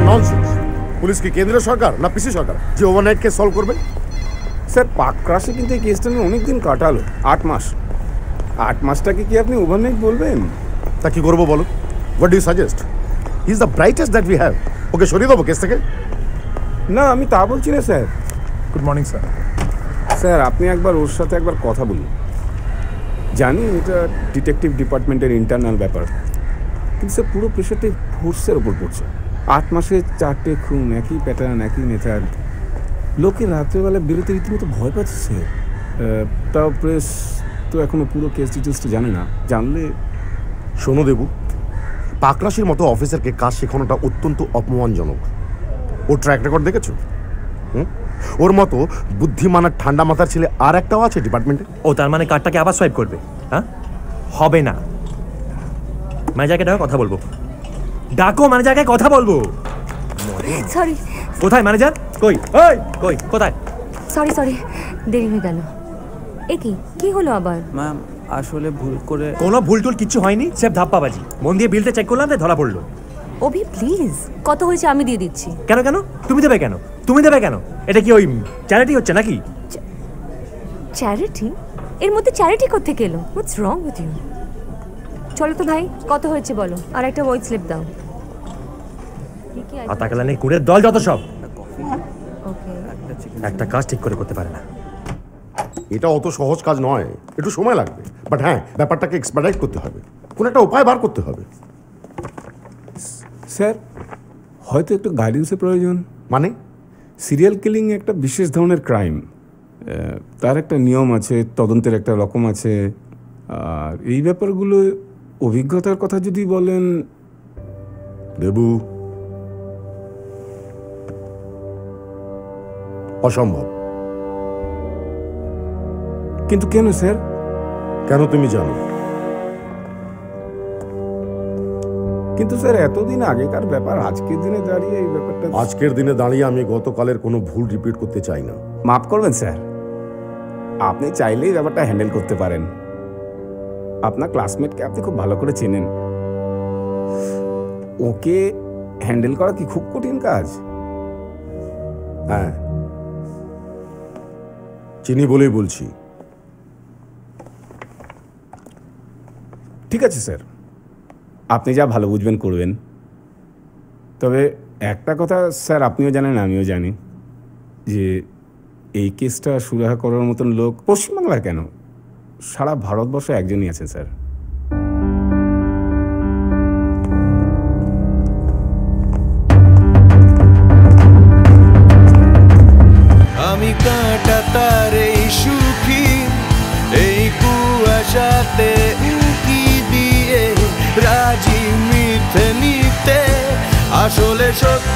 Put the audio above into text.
Nonsense. Police কি কেন্দ্রীয় সরকার না পিসি সরকার যে ওভারনাইট কেস সলভ করবে? স্যার পাকরাশি কিন্তু এই কেসটা নিয়ে অনেক দিন কাটালো, 8 মাস। 8 মাসটাকে কি আপনি ওভারনাইট বলবেন? তা কি করবো বলো? What do you suggest? He is the brightest that we have. Okay সরিয়ে দেবো কেস থেকে? না, আমি তা বলছি না sir. Good morning sir. Sir আপনি একবার ওর সাথে একবার কথা বলুন। জানি এটা ডিটেকটিভ ডিপার্টমেন্টের ইন্টারনাল ব্যাপার, কিন্তু স্যার পুরো প্রেশারটা ফোর্সের ওপর পড়ছে। 8 মাসে 4টে খুন, একই প্যাটার্ন, একই মেথড। লোকে রাত্রেবেলা বেরোতে রীতিমতো ভয় পাচ্ছে স্যার। তাও প্রেস তো এখনো পুরো কেস ডিটেলসটা জানে না। জানলে... শোনো দেবু, পাকরাশির মতো অফিসারকে কাজ শেখানোটা অত্যন্ত অপমানজনক। ওর ট্র্যাক রেকর্ড দেখেছো? ওর মতো বুদ্ধিমান আর ঠান্ডা মাথার ছেলে আর একটাও আছে ডিপার্টমেন্টে। ও তার মানে কার্ডটাকে আবার সোয়াইপ করবে? হ্যাঁ, হবে না। ম্যানেজারকে ডাকো, কথা বলবো। ডাকো ম্যানেজারকে, কথা বলবো। সরি। কোথায় ম্যানেজার? কই কই কোথায়? সরি দেরি হয়ে গেল। এ কি হলো আবার? ম্যাম আসলে ভুল করে... কোনো ভুল টুল কিচ্ছু হয়নি, সেফ ধাপ্পাবাজি। মন দিয়ে বিলটা চেক করলাম, তাই ধরা পড়লো। অভি প্লিজ, কত হয়েছে আমি দিয়ে দিচ্ছি। কেন? তুমি দেবে কেন? এটা কি ওই চ্যারিটি হচ্ছে নাকি? চ্যারিটি? এর মধ্যে চ্যারিটি কোত্থেকে এলো? হোয়াটস রং উইথ ইউ? চলো তো ভাই, কত হয়েছে বলো, আর একটা ওয়েট স্লিপ দাও। আতাকালানি কুড়ের দল যত সব ওকে, একটা কাজ ঠিক করে করতে পারে না। এটা অত সহজ কাজ নয়, একটু সময় লাগবে। বাট হ্যাঁ, ব্যাপারটাকে এক্সপার্টাইজ করতে হবে, কোনো একটা উপায় বার করতে হবে। স্যার হয়তো একটু গাইডেন্সের প্রয়োজন। মানে? সিরিয়াল কিলিং একটা বিশেষ ধরনের ক্রাইম, তার একটা নিয়ম আছে, তদন্তের একটা রকম আছে। আর এই ব্যাপারগুলো অভিজ্ঞতার কথা যদি বলেন... দেবু, অসম্ভব। কিন্তু কেন স্যার? কেন তুমি জানো? কিন্তু স্যার এতদিন আগেকার ব্যাপার, আজকের দিনে দাঁড়িয়ে এই ব্যাপারটা... আজকের দিনে দাঁড়িয়ে আমি গতকালের কোনো ভুল রিপিট করতে চাই না। মাফ করবেন স্যার, আপনি চাইলেই ব্যাপারটা হ্যান্ডেল করতে পারেন। আপনার ক্লাসমেটকে আপনি খুব ভালো করে চেনেন। ওকে হ্যান্ডেল করা কি খুব কঠিন কাজ? হ্যাঁ, চিনি বলেই বলছি। ঠিক আছে স্যার, আপনি যা ভালো বুঝবেন করবেন। তবে একটা কথা স্যার আপনিও জানেন, আমিও জানি, যে এই কেসটা সুরাহা করার মতন লোক পশ্চিমবাংলায় কেন, সারা ভারতবর্ষে একজনই আছেন স্যার। আমি কাঁটা তার এই সুখী, এই কুয়াশাতে উঁকি দিয়ে রাজি মিথ্যে নিতে, আসলে সত্য